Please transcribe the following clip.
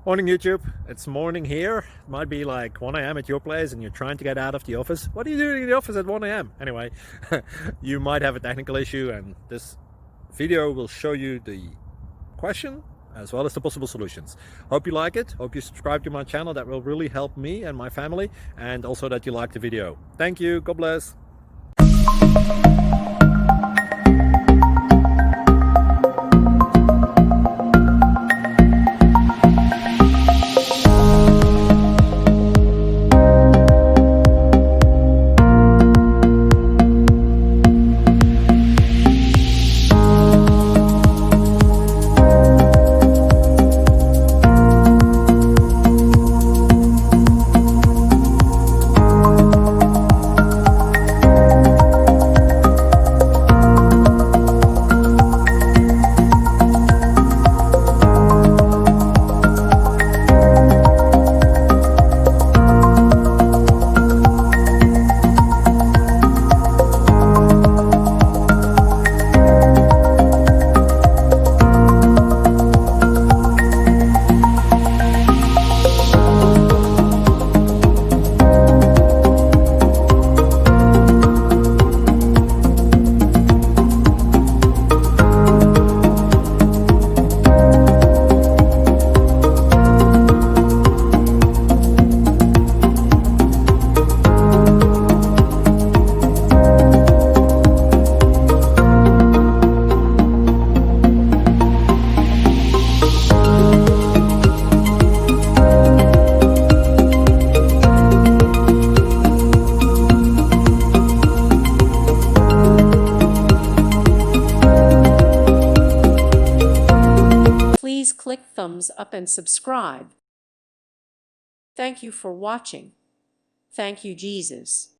Morning YouTube, it's morning here. It might be like 1 a.m. at your place and you're trying to get out of the office. What are you doing in the office at 1 a.m.? Anyway, you might have a technical issue and this video will show you the question as well as the possible solutions. Hope you like it, hope you subscribe to my channel. That will really help me and my family, and also that you like the video. Thank you, God bless. Please click thumbs up and subscribe. Thank you for watching. Thank you, Jesus.